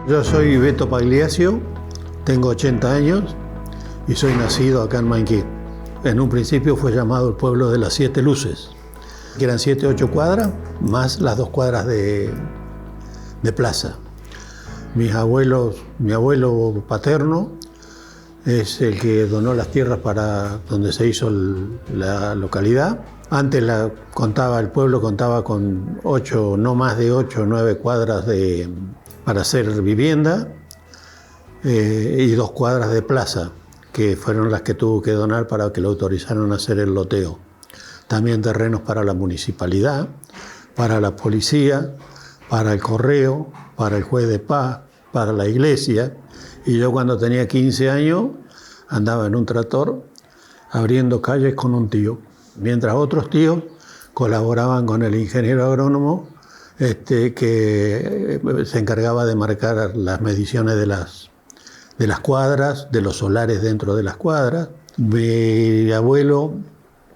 Yo soy Beto Pagliasio, tengo 80 años y soy nacido acá en Mainquí. En un principio fue llamado el pueblo de las 7 luces, que eran 7 o 8 cuadras, más las 2 cuadras de plaza. Mi abuelo paterno es el que donó las tierras para donde se hizo la localidad. Antes el pueblo contaba con 8, no más de 8 o 9 cuadras para hacer vivienda y 2 cuadras de plaza, que fueron las que tuvo que donar para que lo autorizaran a hacer el loteo. También terrenos para la municipalidad, para la policía, para el correo, para el juez de paz, para la iglesia. Y yo cuando tenía 15 años andaba en un tractor abriendo calles con un tío, mientras otros tíos colaboraban con el ingeniero agrónomo que se encargaba de marcar las mediciones de las cuadras, de los solares dentro de las cuadras. Mi abuelo,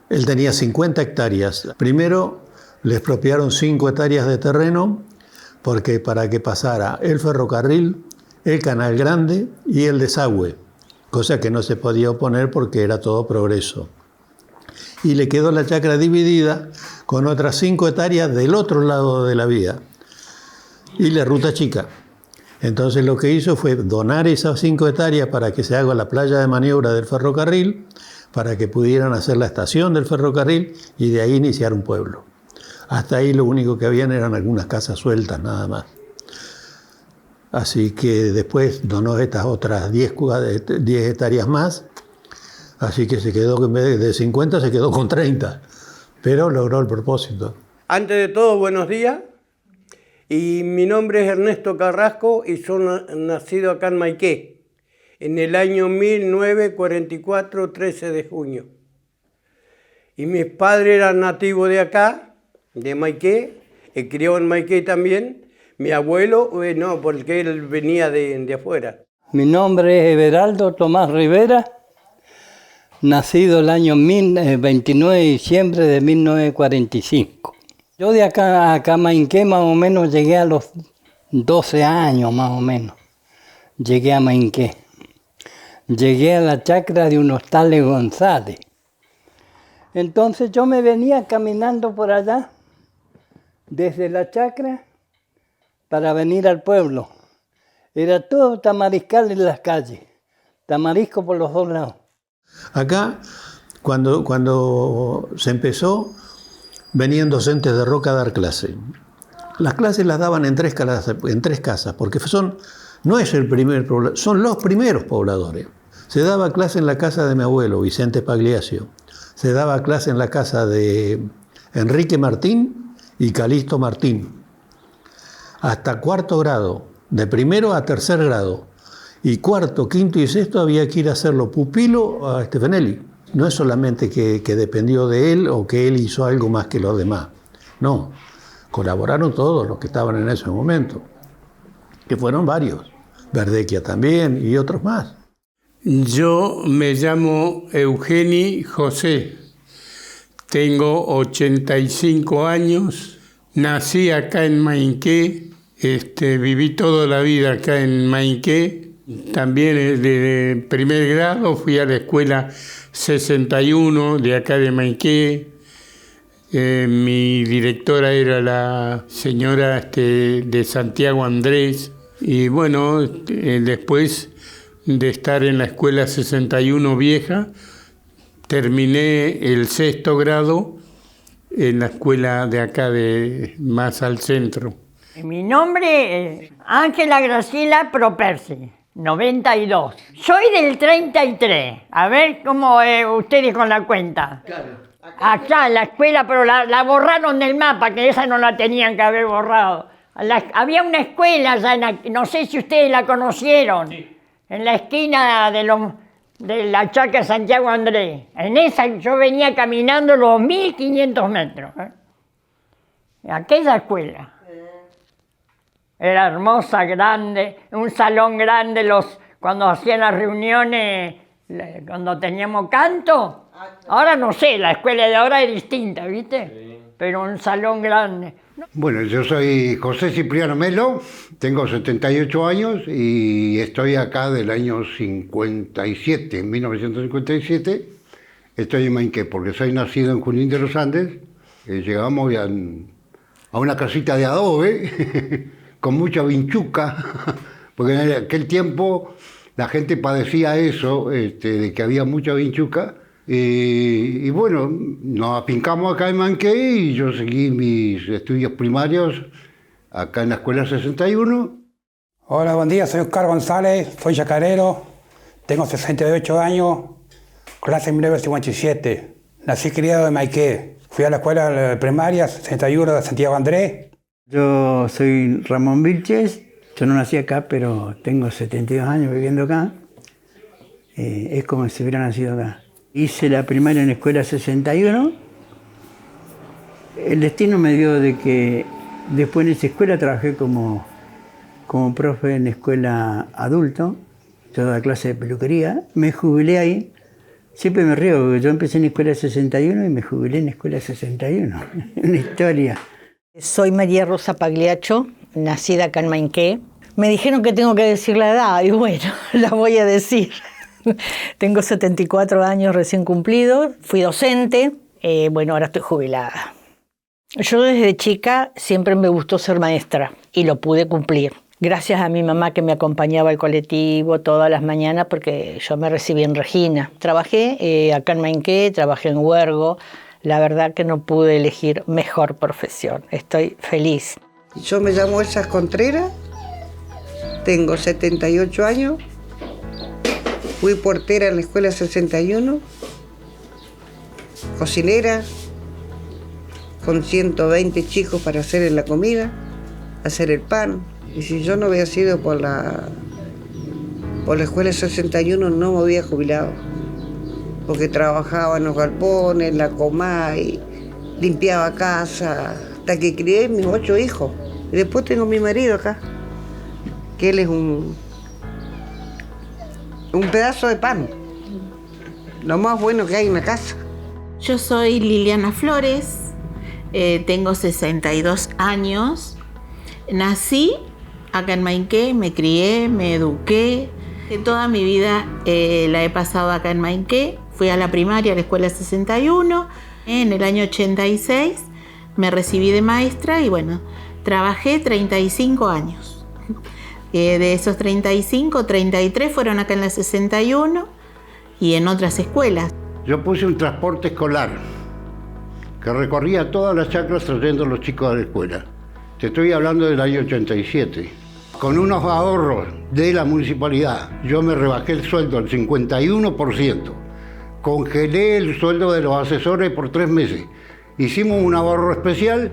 él tenía 50 hectáreas. Primero le expropiaron 5 hectáreas de terreno para que pasara el ferrocarril, el canal grande y el desagüe, cosa que no se podía oponer porque era todo progreso. Y le quedó la chacra dividida con otras 5 hectáreas del otro lado de la vía y la ruta chica. Entonces lo que hizo fue donar esas 5 hectáreas para que se haga la playa de maniobra del ferrocarril, para que pudieran hacer la estación del ferrocarril y de ahí iniciar un pueblo. Hasta ahí lo único que habían eran algunas casas sueltas nada más. Así que después donó estas otras 10 hectáreas más, así que se quedó, en vez de 50 se quedó con 30, pero logró el propósito. Antes de todo, buenos días. Y mi nombre es Ernesto Carrasco y soy nacido acá en Maiqué, en el año 1944, 13 de junio. Y mis padres eran nativos de acá, de Maiqué, y crió en Maiqué también. Mi abuelo, no, porque él venía de afuera. Mi nombre es Everaldo Tomás Rivera, nacido el año 29 de diciembre de 1945. Yo de acá a Mainqué más o menos llegué a los 12 años más o menos. Llegué a Mainqué. Llegué a la chacra de unos tales González. Entonces yo me venía caminando por allá, desde la chacra, para venir al pueblo. Era todo tamariscal en las calles, tamarisco por los dos lados. Acá, cuando se empezó, venían docentes de Roca a dar clase. Las clases las daban en tres casas, porque no es el primer poblador, son los primeros pobladores. Se daba clase en la casa de mi abuelo, Vicente Pagliasio. Se daba clase en la casa de Enrique Martín y Calixto Martín. Hasta 4º grado, de 1º a 3er grado. Y 4º, 5º y 6º había que ir a hacerlo pupilo a Stefanelli. No es solamente que dependió de él o que él hizo algo más que los demás. No, colaboraron todos los que estaban en ese momento, que fueron varios. Verdequia también y otros más. Yo me llamo Eugeni José, tengo 85 años, nací acá en Mainqué, viví toda la vida acá en Mainqué, también de 1er grado fui a la escuela 61 de acá de Mainqué. Mi directora era la señora de Santiago Andrés. Y bueno, después de estar en la escuela 61 vieja, terminé el 6º grado en la escuela de acá, más al centro. Mi nombre es Ángela Graciela Properci. 92. Soy del 33. A ver cómo ustedes con la cuenta. Claro. Acá en la escuela, pero la borraron del mapa, que esa no la tenían que haber borrado. Había una escuela allá, no sé si ustedes la conocieron, sí, en la esquina de la chacra Santiago Andrés. En esa yo venía caminando los 1500 metros. Aquella escuela. Era hermosa, grande, un salón grande, cuando hacían las reuniones, cuando teníamos canto. Ahora no sé, la escuela de ahora es distinta, ¿viste? Sí. pero un salón grande. Bueno, yo soy José Cipriano Melo, tengo 78 años y estoy acá del año 57, 1957. Estoy en Mainqué porque soy nacido en Junín de los Andes. Llegamos a una casita de adobe con mucha vinchuca, porque en aquel tiempo la gente padecía eso, de que había mucha vinchuca. Y bueno, nos afincamos acá en Mainqué y yo seguí mis estudios primarios acá en la Escuela 61. Hola, buen día, soy Oscar González, soy chacarero, tengo 68 años, clase 1957. Nací criado en Mainqué, fui a la escuela primaria 61 de Santiago Andrés. Yo soy Ramón Vilches, yo no nací acá, pero tengo 72 años viviendo acá. Es como si hubiera nacido acá. Hice la primaria en la escuela 61. El destino me dio de que después en esa escuela trabajé como profe en escuela adulto. Yo daba clase de peluquería. Me jubilé ahí. Siempre me río porque yo empecé en la escuela 61 y me jubilé en la escuela 61. Una historia. Soy María Rosa Pagliaccio, nacida acá en Mainqué. Me dijeron que tengo que decir la edad y bueno, la voy a decir. Tengo 74 años recién cumplidos, fui docente, bueno, ahora estoy jubilada. Yo desde chica siempre me gustó ser maestra y lo pude cumplir. Gracias a mi mamá que me acompañaba al colectivo todas las mañanas porque yo me recibí en Regina. Trabajé acá en Mainqué, trabajé en Huergo. La verdad que no pude elegir mejor profesión. Estoy feliz. Yo me llamo Elsa Contreras, tengo 78 años. Fui portera en la escuela 61, cocinera, con 120 chicos para hacer la comida, hacer el pan. Y si yo no hubiera sido por la escuela 61, no me hubiera jubilado. Porque trabajaba en los galpones, en la Comay, limpiaba casa, hasta que crié mis 8 hijos. Y después tengo mi marido acá, que él es un pedazo de pan, lo más bueno que hay en la casa. Yo soy Liliana Flores, tengo 62 años, nací acá en Mainqué, me crié, me eduqué, toda mi vida la he pasado acá en Mainqué. Fui a la primaria, a la escuela 61, en el año 86 me recibí de maestra y bueno, trabajé 35 años. De esos 35, 33 fueron acá en la 61 y en otras escuelas. Yo puse un transporte escolar que recorría todas las chacras trayendo a los chicos a la escuela. Te estoy hablando del año 87. Con unos ahorros de la municipalidad, yo me rebajé el sueldo al 51%. Congelé el sueldo de los asesores por 3 meses. Hicimos un ahorro especial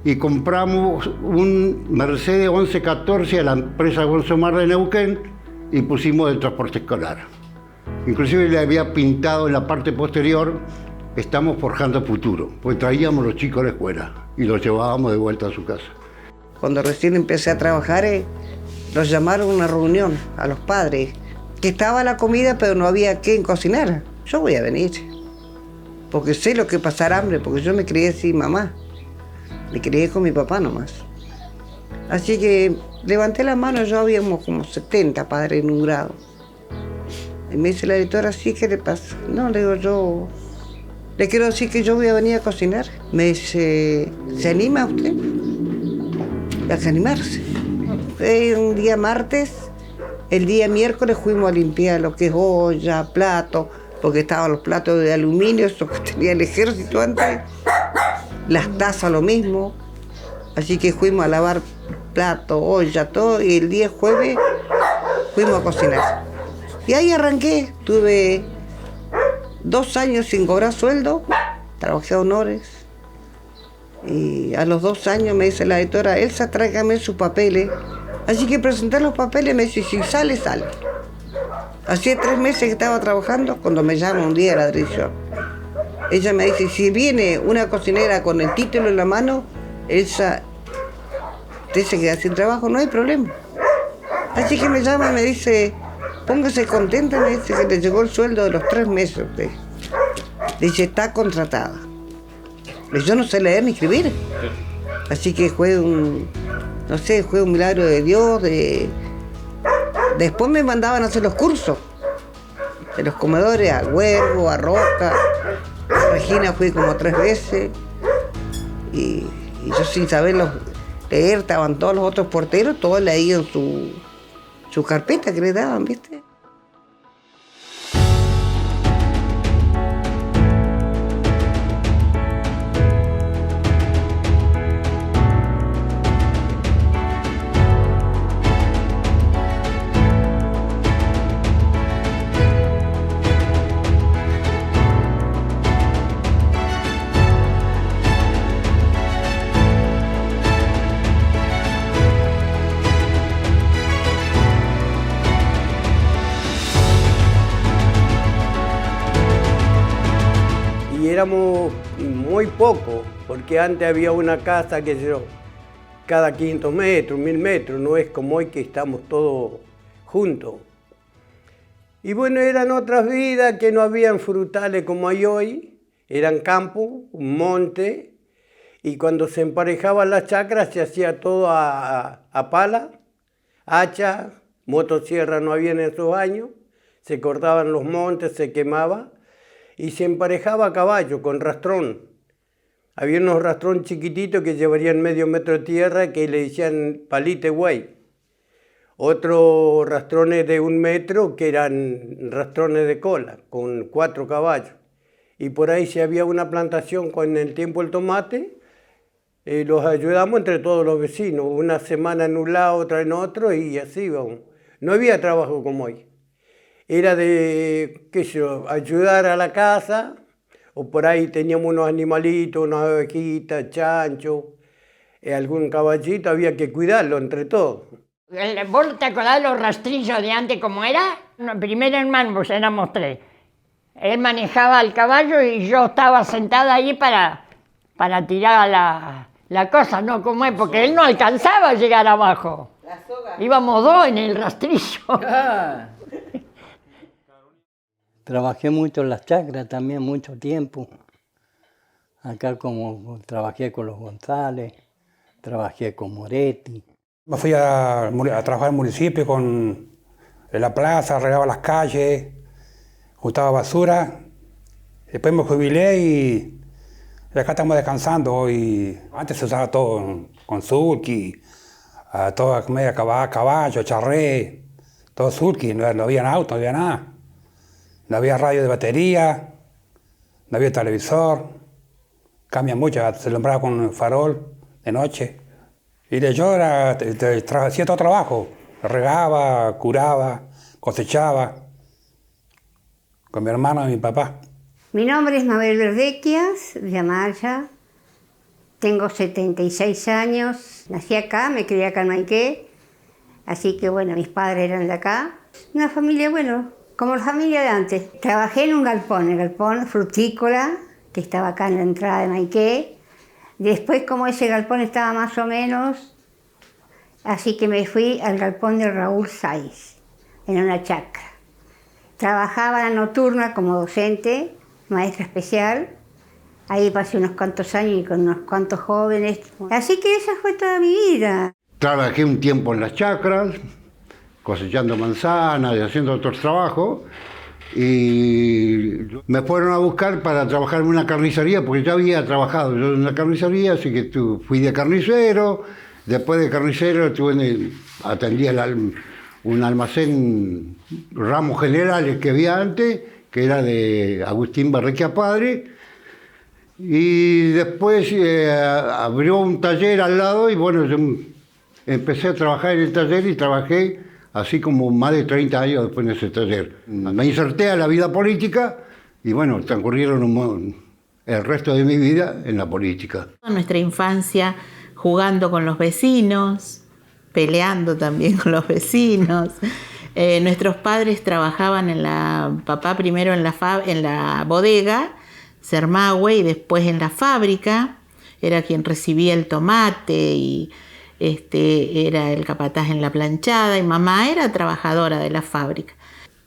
y compramos un Mercedes 1114 a la empresa Gonzomar de Neuquén y pusimos el transporte escolar. Inclusive le había pintado en la parte posterior, estamos forjando futuro, pues traíamos los chicos a la escuela y los llevábamos de vuelta a su casa. Cuando recién empecé a trabajar, los llamaron a una reunión a los padres, que estaba la comida pero no había quien cocinar. Yo voy a venir, porque sé lo que es pasar hambre, porque yo me crié sin mamá. Me crié con mi papá nomás. Así que levanté la mano, yo habíamos como 70 padres en un grado. Y me dice la directora, ¿sí qué le pasa? No, le digo, yo le quiero decir que yo voy a venir a cocinar. Me dice, ¿se anima usted? Hay que animarse. Un día martes, el día miércoles fuimos a limpiar lo que es olla, plato, porque estaban los platos de aluminio, esos que tenía el ejército antes. Las tazas lo mismo, así que fuimos a lavar plato, olla, todo, y el día jueves fuimos a cocinar. Y ahí arranqué, tuve 2 años sin cobrar sueldo, trabajé a honores, y a los 2 años me dice la editora, Elsa, tráigame sus papeles. Así que presenté los papeles, me dice, si sale, sale. Hacía 3 meses que estaba trabajando cuando me llama un día la dirección. Ella me dice, si viene una cocinera con el título en la mano, Elsa se queda sin trabajo, no hay problema. Así que me llama y me dice, póngase contenta, me dice que le llegó el sueldo de los 3 meses. Dice, está contratada. Yo no sé leer ni escribir. Así que fue un milagro de Dios. Después me mandaban a hacer los cursos de los comedores, a Huergo, a Roca. A Regina fui como 3 veces. Y yo sin saber leer, estaban todos los otros porteros, todos leían su carpeta que le daban, ¿viste? Y éramos muy pocos, porque antes había una casa que cada 500 metros, 1000 metros, no es como hoy que estamos todos juntos. Y bueno, eran otras vidas que no habían frutales como hay hoy, eran campos, un monte, y cuando se emparejaban las chacras se hacía todo a pala, hacha, motosierra no había en esos años, se cortaban los montes, se quemaba, y se emparejaba a caballo con rastrón. Había unos rastrón chiquititos que llevarían medio metro de tierra que le decían palite güey. Otros rastrones de 1 metro que eran rastrones de cola, con 4 caballos. Y por ahí si había una plantación con el tiempo el tomate, los ayudamos entre todos los vecinos. Una semana en un lado, otra en otro y así vamos. No había trabajo como hoy. Era de, qué sé yo, ayudar a la casa, o por ahí teníamos unos animalitos, unas ovejitas, chanchos, algún caballito, había que cuidarlo entre todos. ¿Vos te acordás de los rastrillos de antes cómo era? Primero hermano, pues éramos 3. Él manejaba el caballo y yo estaba sentada ahí para tirar la cosa, ¿no? Como es, porque él no alcanzaba a llegar abajo. Íbamos 2 en el rastrillo. Trabajé mucho en las chacras también, mucho tiempo. Acá como trabajé con los González, trabajé con Moretti. Me fui a trabajar en el municipio en la plaza, regaba las calles, juntaba basura. Después me jubilé y acá estamos descansando. Y antes se usaba todo con sulky, toda media caballo, charré, todo sulky, no había auto, no había nada. No había radio de batería, no había televisor, cambia mucho, se alumbraba con farol de noche. Y yo hacía todo trabajo, regaba, curaba, cosechaba, con mi hermano y mi papá. Mi nombre es Mabel Verdequias, de Amaya, tengo 76 años, nací acá, me crié acá en Maiqué, así que bueno, mis padres eran de acá. Una familia, bueno, como la familia de antes. Trabajé en un galpón, el galpón frutícola, que estaba acá en la entrada de Maiqué. Después, como ese galpón estaba más o menos, así que me fui al galpón de Raúl Saiz, en una chacra. Trabajaba la nocturna como docente, maestra especial. Ahí pasé unos cuantos años y con unos cuantos jóvenes. Así que esa fue toda mi vida. Trabajé un tiempo en las chacras, cosechando manzanas y haciendo otros trabajos, y me fueron a buscar para trabajar en una carnicería, porque ya había trabajado yo en una carnicería, así que fui de carnicero. Después de carnicero atendí un almacén Ramos Generales que había antes, que era de Agustín Barrequia Padre, y después abrió un taller al lado y bueno, yo empecé a trabajar en el taller y trabajé así como más de 30 años después en ese taller. Me inserté a la vida política y bueno, transcurrieron el resto de mi vida en la política. Nuestra infancia jugando con los vecinos, peleando también con los vecinos. Nuestros padres trabajaban papá primero en la bodega, Sermahue, y después en la fábrica. Era quien recibía el tomate y era el capataz en la planchada, y mamá era trabajadora de la fábrica.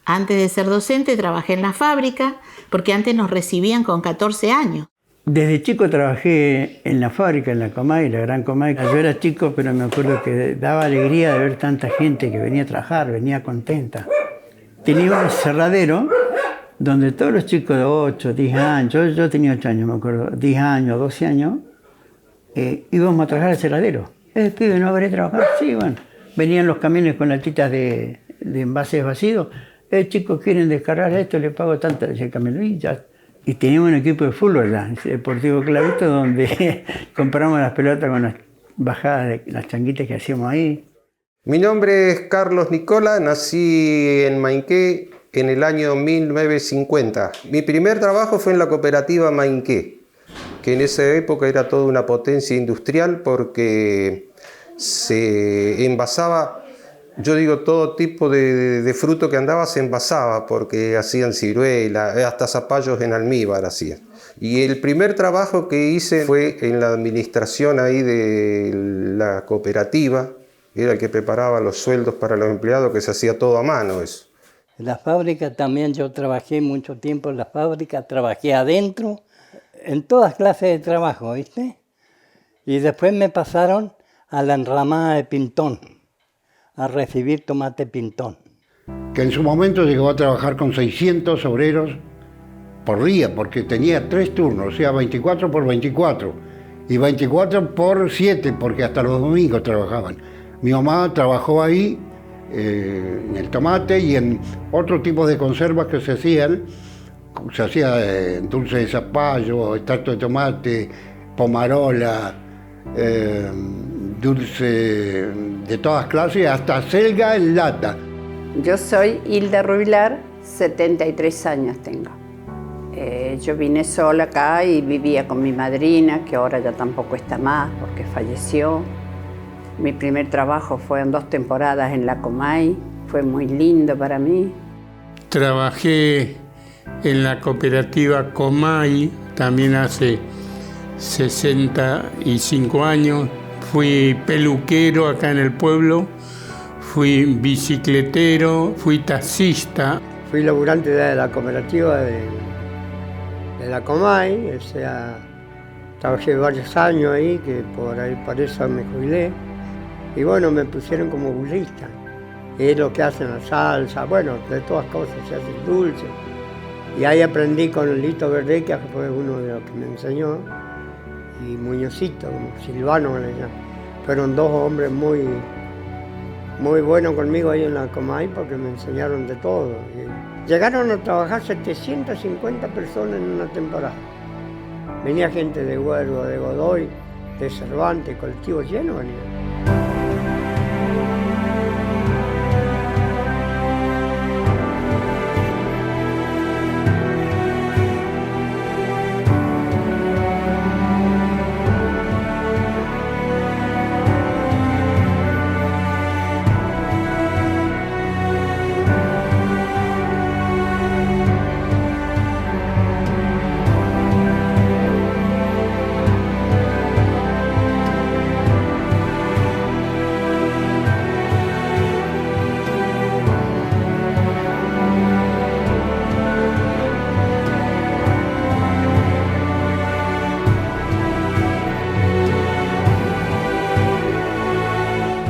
Antes de ser docente trabajé en la fábrica, porque antes nos recibían con 14 años. Desde chico trabajé en la fábrica, en la Comay, la Gran Comay. Yo era chico, pero me acuerdo que daba alegría de ver tanta gente que venía a trabajar, venía contenta. Tenía un cerradero donde todos los chicos de 8, 10 años, yo tenía 8 años, me acuerdo, 10 años, 12 años, íbamos a trabajar al cerradero. Pibe, ¿no habré trabajado? Sí, bueno. Venían los camiones con latitas de envases vacíos. Chicos, ¿quieren descargar esto? Les pago tanto. Decía el camión, y ya. Y teníamos un equipo de fútbol, el Deportivo Clavito, donde compramos las pelotas con las bajadas de las changuitas que hacíamos ahí. Mi nombre es Carlos Nicola, nací en Mainqué en el año 1950. Mi primer trabajo fue en la cooperativa Mainqué, que en esa época era toda una potencia industrial porque se envasaba, yo digo, todo tipo de fruto que andaba se envasaba porque hacían ciruela, hasta zapallos en almíbar hacían. Y el primer trabajo que hice fue en la administración ahí de la cooperativa, era el que preparaba los sueldos para los empleados, que se hacía todo a mano eso. En la fábrica también yo trabajé mucho tiempo en la fábrica, trabajé adentro, en todas clases de trabajo, ¿viste? Y después me pasaron a la enramada de Pintón, a recibir tomate Pintón. Que en su momento llegó a trabajar con 600 obreros por día, porque tenía 3 turnos, o sea, 24 por 24, y 24 por 7, porque hasta los domingos trabajaban. Mi mamá trabajó ahí, en el tomate y en otro tipo de conservas que se hacían. Se hacía dulce de zapallo, extracto de tomate, pomarola, dulce de todas clases, hasta selga en lata. Yo soy Hilda Rubilar, 73 años tengo. Yo vine sola acá y vivía con mi madrina, que ahora ya tampoco está más porque falleció. Mi primer trabajo fue en 2 temporadas en la Comay, fue muy lindo para mí. Trabajé en la cooperativa Comay también hace 65 años. Fui peluquero acá en el pueblo, fui bicicletero, fui taxista. Fui laburante de la cooperativa de la Comay, o sea, trabajé varios años ahí, que por eso me jubilé. Y bueno, me pusieron como burrista. Es lo que hacen la salsa, bueno, de todas cosas, se hace dulce. Y ahí aprendí con Lito Verdequia, que fue uno de los que me enseñó, y Muñozito, como Silvano me le llama. Fueron 2 hombres muy buenos conmigo ahí en la Comay porque me enseñaron de todo. Y llegaron a trabajar 750 personas en una temporada. Venía gente de Huergo, de Godoy, de Cervantes, colectivos llenos venían.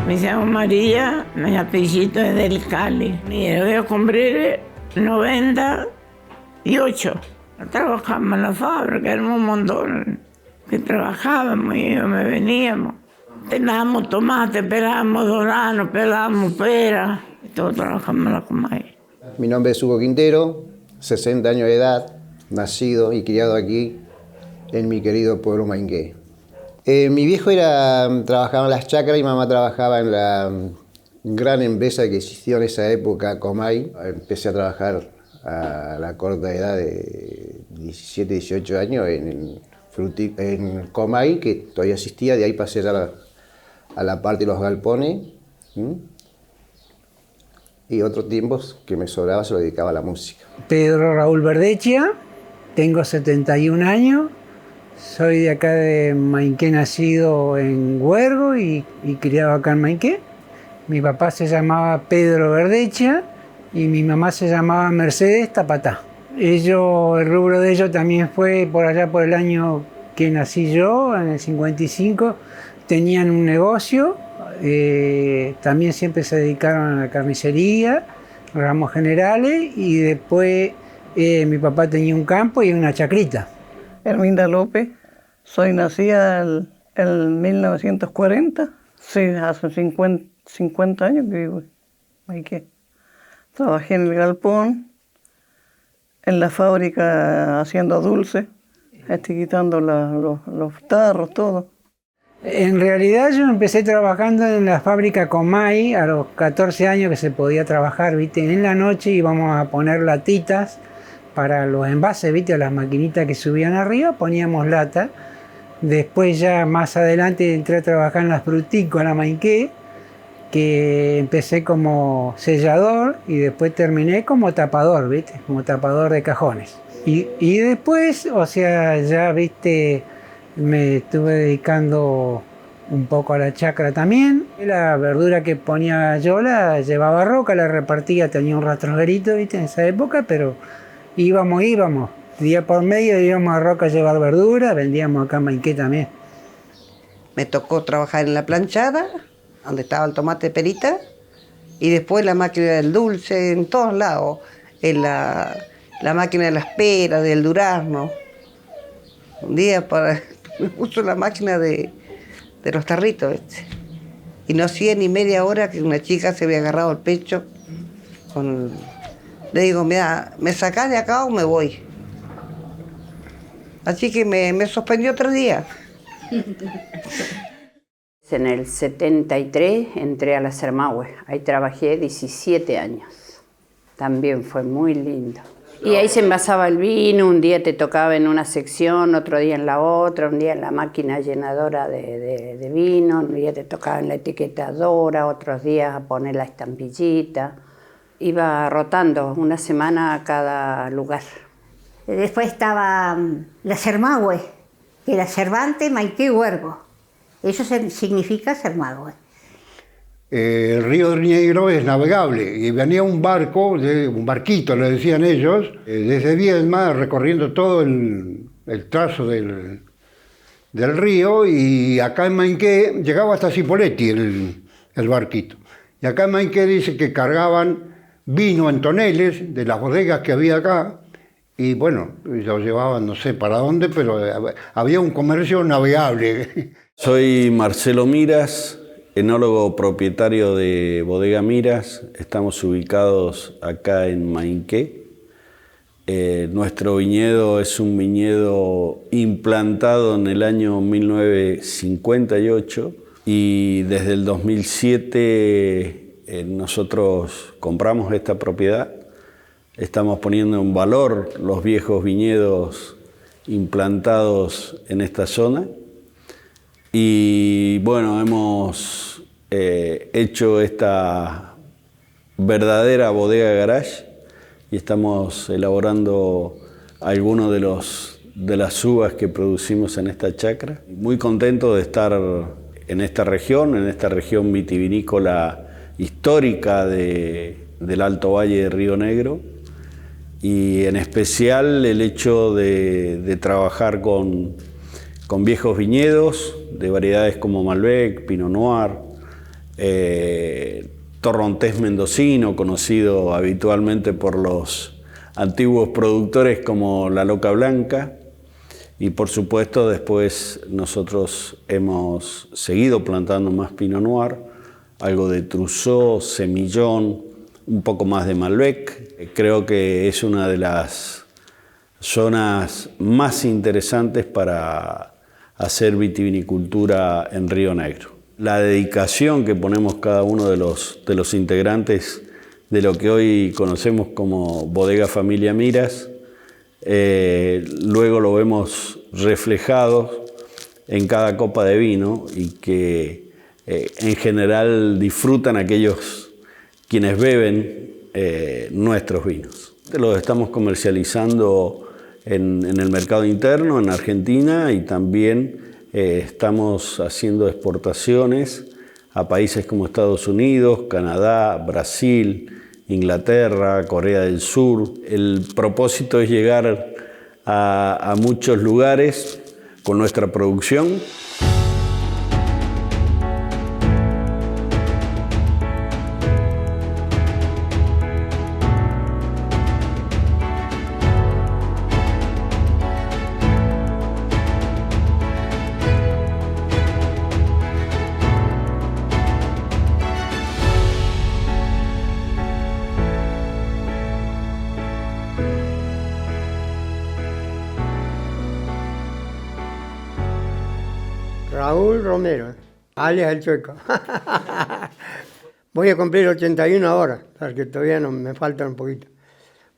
Me llamo María, mi apellido es del Cali. Mira, voy a cumplir 98. Trabajamos en la fábrica, éramos un montón que trabajábamos y me veníamos. Pelábamos tomate, pelábamos durazno, pelábamos pera, todos trabajamos en la Comay. Mi nombre es Hugo Quintero, 60 años de edad, nacido y criado aquí en mi querido pueblo Mainqué. Mi viejo trabajaba en las chacras y mamá trabajaba en la gran empresa que existió en esa época, Comay. Empecé a trabajar a la corta edad de 17, 18 años en Comay, que todavía existía. De ahí pasé a la parte de los galpones. Y otros tiempos que me sobraba se lo dedicaba a la música. Pedro Raúl Verdechia, tengo 71 años. Soy de acá de Mainqué, nacido en Huergo y criado acá en Mainqué. Mi papá se llamaba Pedro Verdechia y mi mamá se llamaba Mercedes Tapatá. El rubro de ellos también fue por allá por el año que nací yo, en el 55. Tenían un negocio, también siempre se dedicaron a la carnicería, ramos generales, y después mi papá tenía un campo y una chacrita. Herminda López, soy nacida en 1940, sí, hace 50 años que vivo en Maiqué. Trabajé en el galpón, en la fábrica haciendo dulce, quitando los tarros, todo. En realidad yo empecé trabajando en la fábrica Comay a los 14 años, que se podía trabajar, ¿viste? En la noche íbamos a poner latitas para los envases, ¿viste? A las maquinitas que subían arriba poníamos lata. Después ya más adelante entré a trabajar en las frutícolas Maiqué, que empecé como sellador y después terminé como tapador, ¿viste? Como tapador de cajones. Y después, o sea, ya, ¿viste? Me estuve dedicando un poco a la chacra también. La verdura que ponía yo la llevaba a Roca, la repartía, tenía un rastrojero, ¿viste? En esa época, pero íbamos, día por medio íbamos a Roca a llevar verdura, vendíamos acá en Maiqué también. Me tocó trabajar en la planchada, donde estaba el tomate perita, y después la máquina del dulce, en todos lados, en la máquina de las peras, del durazno. Un día me puso la máquina de los tarritos, ¿viste? Y no hacía ni media hora que una chica se había agarrado el pecho. Le digo, mira, ¿me sacás de acá o me voy? Así que me suspendió 3 días. En el 73 entré a la Sermahue, ahí trabajé 17 años. También fue muy lindo. Y ahí se envasaba el vino, un día te tocaba en una sección, otro día en la otra, un día en la máquina llenadora de vino, un día te tocaba en la etiquetadora, otros días a poner la estampillita. Iba rotando una semana a cada lugar. Después estaba la Sermahue, que era Cervantes, Maiqué, Huergo. Eso significa Sermahue. El río Negro es navegable y venía un barco, un barquito le decían ellos, desde Viedma recorriendo todo el trazo del río, y acá en Maiqué llegaba hasta Cipolletti el barquito. Y acá en Maiqué dice que cargaban vino en toneles de las bodegas que había acá, y bueno, lo llevaban no sé para dónde, pero había un comercio navegable. Soy Marcelo Miras, enólogo propietario de Bodega Miras. Estamos ubicados acá en Maiqué. Nuestro viñedo es un viñedo implantado en el año 1958 y desde el 2007 nosotros compramos esta propiedad. Estamos poniendo en valor los viejos viñedos implantados en esta zona. Y bueno, hemos hecho esta verdadera bodega garage y estamos elaborando algunos de las uvas que producimos en esta chacra. Muy contento de estar en esta región vitivinícola histórica del Alto Valle de Río Negro, y en especial el hecho de trabajar con viejos viñedos de variedades como Malbec, Pinot Noir, Torrontés mendocino, conocido habitualmente por los antiguos productores como La Loca Blanca, y por supuesto después nosotros hemos seguido plantando más Pinot Noir, algo de Trousseau, Semillón, un poco más de Malbec. Creo que es una de las zonas más interesantes para hacer vitivinicultura en Río Negro. La dedicación que ponemos cada uno de los integrantes de lo que hoy conocemos como Bodega Familia Miras, luego lo vemos reflejado en cada copa de vino, y que en general disfrutan aquellos quienes beben nuestros vinos. Los estamos comercializando en el mercado interno, en Argentina, y también estamos haciendo exportaciones a países como Estados Unidos, Canadá, Brasil, Inglaterra, Corea del Sur. El propósito es llegar a muchos lugares con nuestra producción. Raúl Romero, alias El Chueco. Voy a cumplir 81 ahora, porque todavía no, me falta un poquito.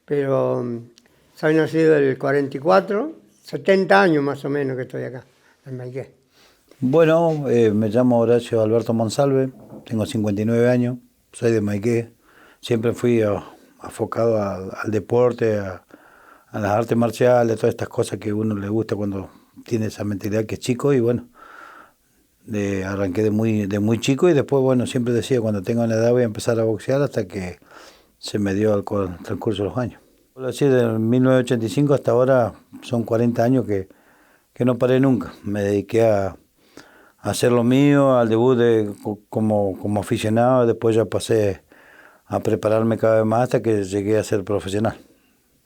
Pero soy nacido del 44, 70 años más o menos que estoy acá, en Maiqué. Bueno, me llamo Horacio Alberto Monsalve, tengo 59 años, soy de Maiqué. Siempre fui enfocado al deporte, a las artes marciales, todas estas cosas que a uno le gusta cuando tiene esa mentalidad que es chico. Y bueno, arranqué de muy chico y después, bueno, siempre decía, cuando tenga una edad voy a empezar a boxear, hasta que se me dio al transcurso de los años. Así, de 1985 hasta ahora son 40 años que no paré nunca. Me dediqué a hacer lo mío, al debut como aficionado, después ya pasé a prepararme cada vez más hasta que llegué a ser profesional.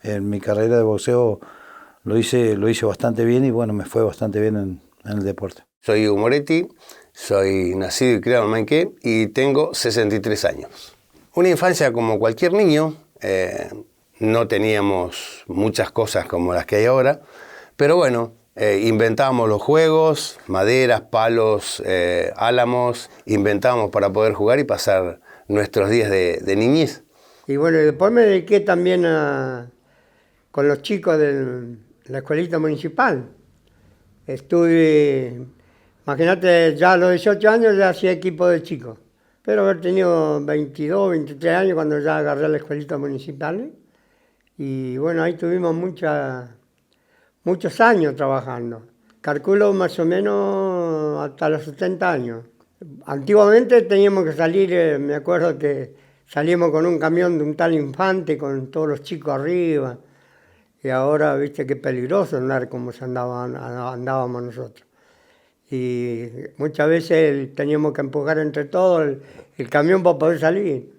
En mi carrera de boxeo lo hice bastante bien y bueno, me fue bastante bien en el deporte. Soy Hugo Moretti, soy nacido y criado en Maiqué y tengo 63 años. Una infancia como cualquier niño, no teníamos muchas cosas como las que hay ahora, pero bueno, inventábamos los juegos, maderas, palos, álamos, inventábamos para poder jugar y pasar nuestros días de niñez. Y bueno, después me dediqué también con los chicos de la escuelita municipal. Estuve, imagínate, ya a los 18 años ya hacía equipo de chicos, pero haber tenido 22, 23 años cuando ya agarré la escuelita municipal. Y bueno, ahí tuvimos muchos años trabajando. Calculo más o menos hasta los 70 años. Antiguamente teníamos que salir, me acuerdo que salíamos con un camión de un tal Infante con todos los chicos arriba. Y ahora, viste, qué peligroso andar como andábamos nosotros. Y muchas veces teníamos que empujar entre todos el camión para poder salir.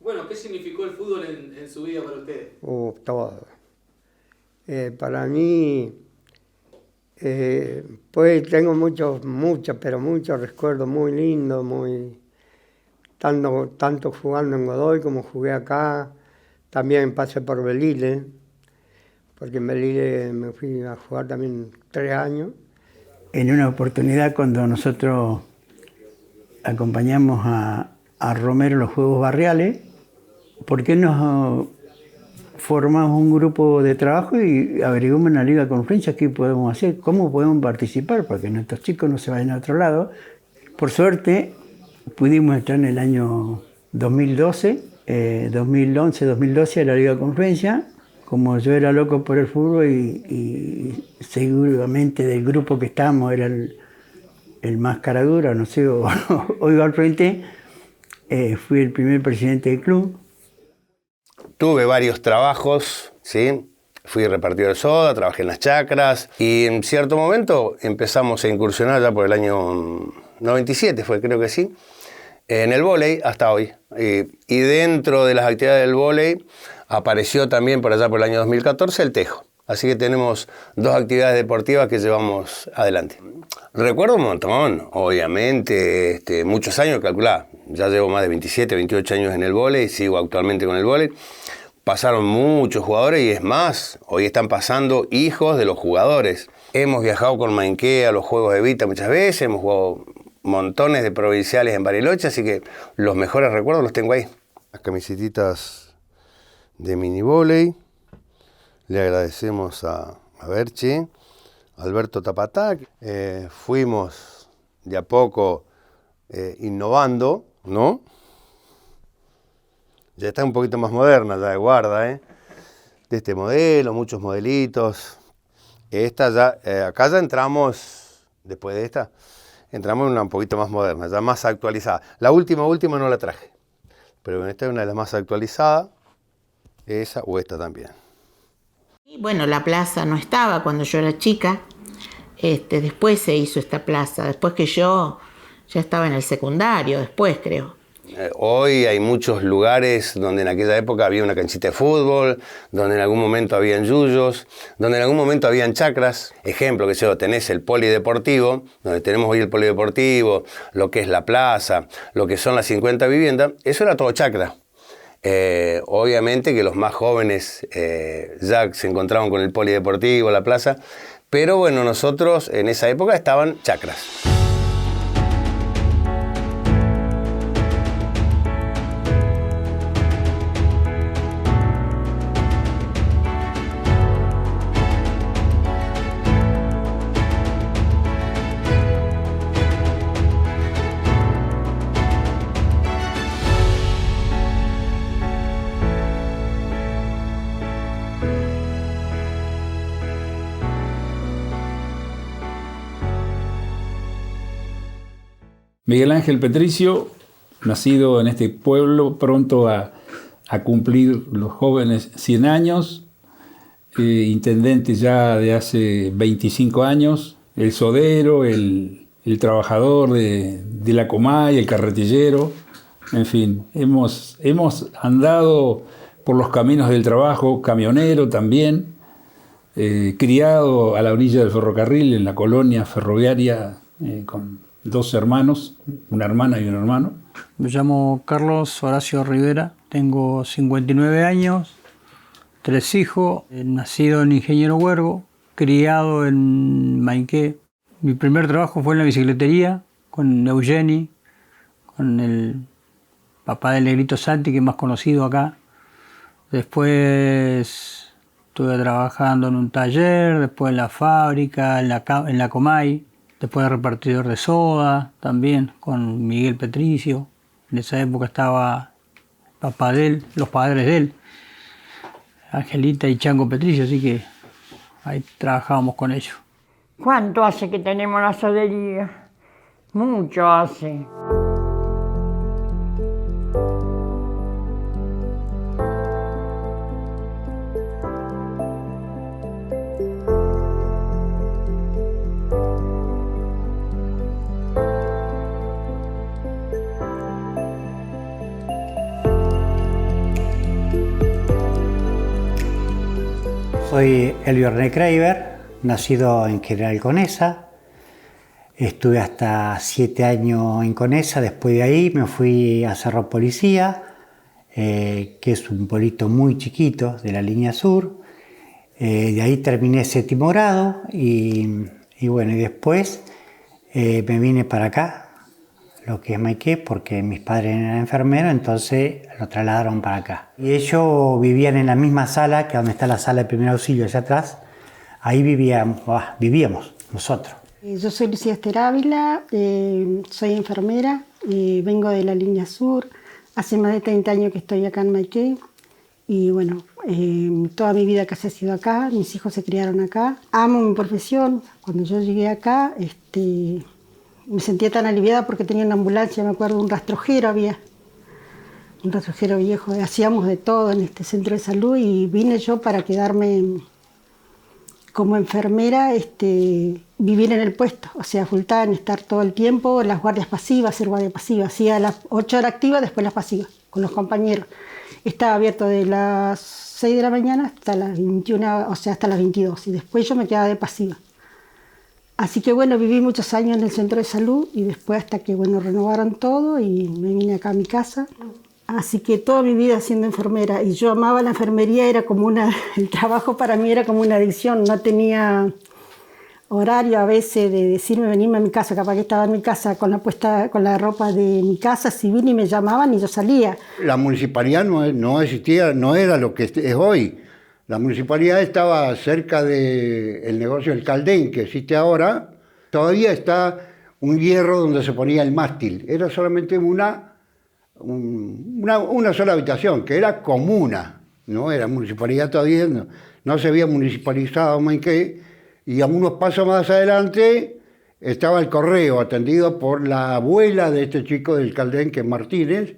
Bueno, ¿qué significó el fútbol en su vida para ustedes? Todo. Para mí, pues tengo muchos recuerdos muy lindos, tanto jugando en Godoy como jugué acá. También pasé por Belile, porque en Belile me fui a jugar también 3 años. En una oportunidad cuando nosotros acompañamos a Romero en los Juegos Barriales, ¿por qué nos formamos un grupo de trabajo y averiguamos en la Liga de Conferencias qué podemos hacer, cómo podemos participar para que nuestros chicos no se vayan a otro lado? Por suerte pudimos entrar en el año 2012, 2011-2012 a la Liga de Conferencias. Como yo era loco por el fútbol y seguramente del grupo que estábamos era el más cara dura, no sé, o iba al frente, fui el primer presidente del club. Tuve varios trabajos, ¿sí? Fui repartidor de soda, trabajé en las chacras y en cierto momento empezamos a incursionar ya por el año 97, creo que sí, en el vóley hasta hoy. Y dentro de las actividades del vóley apareció también por allá por el año 2014 el tejo. Así que tenemos 2 actividades deportivas que llevamos adelante. Recuerdo un montón, obviamente, muchos años, calculá. Ya llevo más de 27, 28 años en el vóley, sigo actualmente con el vóley. Pasaron muchos jugadores y es más, hoy están pasando hijos de los jugadores. Hemos viajado con Maiqué a los Juegos de Vita muchas veces, hemos jugado montones de provinciales en Bariloche, así que los mejores recuerdos los tengo ahí. Las camisetitas de mini vóley, le agradecemos a Berche, Alberto Tapatá. Fuimos de a poco innovando, ¿no? Ya está un poquito más moderna, ya de guarda, de este modelo, muchos modelitos. Esta ya, acá ya entramos, después de esta, entramos en una un poquito más moderna, ya más actualizada. La última no la traje. pero esta es una de las más actualizadas, esa o esta también. Y bueno, la plaza no estaba cuando yo era chica, después se hizo esta plaza, después que yo ya estaba en el secundario, después creo. Hoy hay muchos lugares donde en aquella época había una canchita de fútbol, donde en algún momento habían yuyos, donde en algún momento habían chacras. Ejemplo, que yo tenés el polideportivo, donde tenemos hoy el polideportivo, lo que es la plaza, lo que son las 50 viviendas, eso era todo chacra. Obviamente que los más jóvenes ya se encontraban con el polideportivo, la plaza, pero bueno, nosotros en esa época estaban chacras. Miguel Ángel Petricio, nacido en este pueblo, pronto a cumplir los jóvenes 100 años, intendente ya de hace 25 años, el sodero, el trabajador de la Comay, el carretillero, en fin, hemos andado por los caminos del trabajo, camionero también, criado a la orilla del ferrocarril en la colonia ferroviaria con 2 hermanos, una hermana y un hermano. Me llamo Carlos Horacio Rivera, tengo 59 años, 3 hijos, nacido en Ingeniero Huergo, criado en Mainqué. Mi primer trabajo fue en la bicicletería con Eugeni, con el papá del Negrito Santi, que es más conocido acá. Después estuve trabajando en un taller, después en la fábrica, en la Comay. Después de repartidor de soda, también con Miguel Petricio. En esa época estaba papá de él, los padres de él, Angelita y Chango Petricio, así que ahí trabajábamos con ellos. ¿Cuánto hace que tenemos la sodería? Mucho hace. Soy Elvio René Kreiber, nacido en General Conesa. Estuve hasta 7 años en Conesa, después de ahí me fui a Cerro Policía, que es un pueblito muy chiquito de la línea sur. De ahí terminé 7º grado y bueno, y después me vine para acá, lo que es Maiqué, porque mis padres eran enfermeros, entonces lo trasladaron para acá. Y ellos vivían en la misma sala, que donde está la sala de primer auxilio, allá atrás. Ahí vivíamos nosotros. Yo soy Lucía Ester Ávila, soy enfermera, vengo de la línea sur. Hace más de 30 años que estoy acá en Maiqué. Y bueno, toda mi vida casi ha sido acá, mis hijos se criaron acá. Amo mi profesión. Cuando yo llegué acá, me sentía tan aliviada porque tenía una ambulancia, me acuerdo, un rastrojero había, un rastrojero viejo, hacíamos de todo en este centro de salud y vine yo para quedarme como enfermera, vivir en el puesto, o sea, full time, estar todo el tiempo, las guardias pasivas, hacer guardia pasiva, hacía las 8 horas activas, después las pasivas, con los compañeros. Estaba abierto de las 6 de la mañana hasta las 21, o sea, hasta las 22, y después yo me quedaba de pasiva. Así que bueno, viví muchos años en el centro de salud y después hasta que bueno, renovaron todo y me vine acá a mi casa. Así que toda mi vida siendo enfermera y yo amaba la enfermería, era como el trabajo para mí era como una adicción, no tenía horario a veces de decirme venirme a mi casa, capaz que estaba en mi casa con la ropa de mi casa civil y me llamaban y yo salía. La municipalidad no existía, no era lo que es hoy. La municipalidad estaba cerca del negocio del Caldén, que existe ahora. Todavía está un hierro donde se ponía el mástil. Era solamente una sola habitación, que era comuna. No era municipalidad todavía, no se había municipalizado Maiqué. Y a unos pasos más adelante estaba el correo, atendido por la abuela de este chico del Caldén, que es Martínez.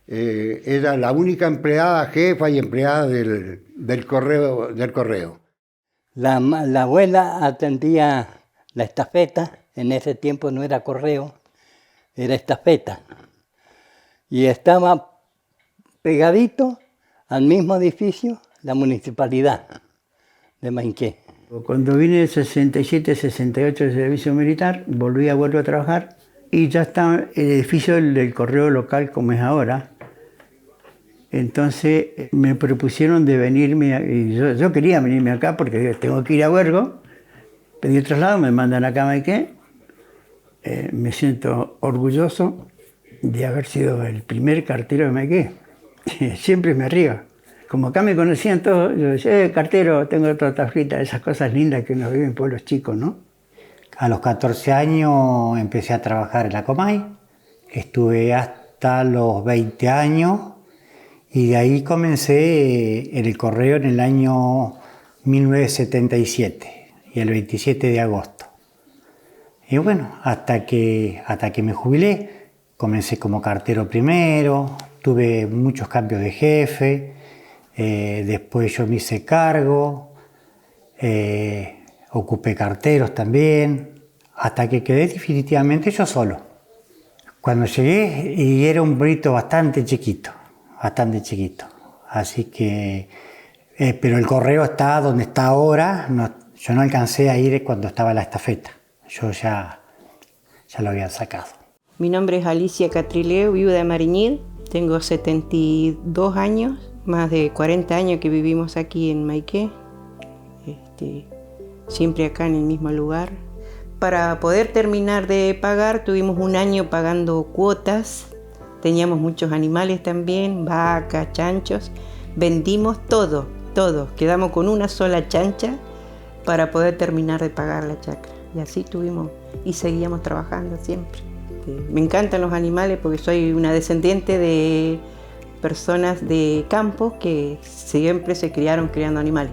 Era la única empleada jefa y empleada del correo. La abuela atendía la estafeta, en ese tiempo no era correo, era estafeta. Y estaba pegadito al mismo edificio la municipalidad de Maiqué. Cuando vine el 67-68 del servicio militar, volví a trabajar y ya estaba el edificio del correo local como es ahora. Entonces me propusieron de venirme, y yo quería venirme acá porque tengo que ir a Huergo, pedí el traslado, me mandan acá a Maiqué. Me siento orgulloso de haber sido el primer cartero de Maiqué. Siempre me río. Como acá me conocían todos, yo decía, cartero, tengo torta frita, esas cosas lindas que uno vive en pueblos chicos, ¿no? A los 14 años empecé a trabajar en la Comay, estuve hasta los 20 años y de ahí comencé en el correo en el año 1977 y el 27 de agosto. Y bueno, hasta que me jubilé, comencé como cartero primero, tuve muchos cambios de jefe, después yo me hice cargo, ocupé carteros también, hasta que quedé definitivamente yo solo. Cuando llegué, y era un pueblito bastante chiquito, así que, pero el correo está donde está ahora, yo no alcancé a ir cuando estaba la estafeta, yo ya lo habían sacado. Mi nombre es Alicia Catrileo, vivo de Mariñil, tengo 72 años, más de 40 años que vivimos aquí en Maiqué, siempre acá en el mismo lugar. Para poder terminar de pagar, tuvimos un año pagando cuotas, teníamos muchos animales también, vacas, chanchos, vendimos todo, quedamos con una sola chancha para poder terminar de pagar la chacra. Y así tuvimos y seguíamos trabajando siempre. Me encantan los animales porque soy una descendiente de personas de campo que siempre se criaron criando animales.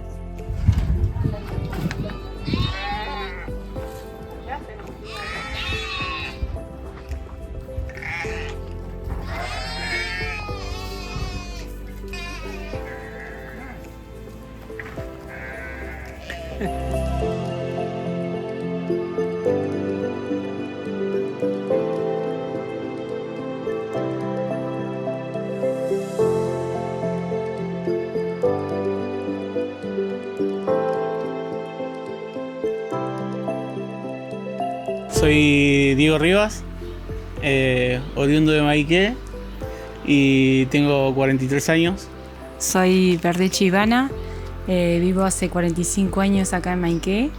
Soy Diego Rivas, oriundo de Maiqué y tengo 43 años. Soy Verdechi Ivana, vivo hace 45 años acá en Maiqué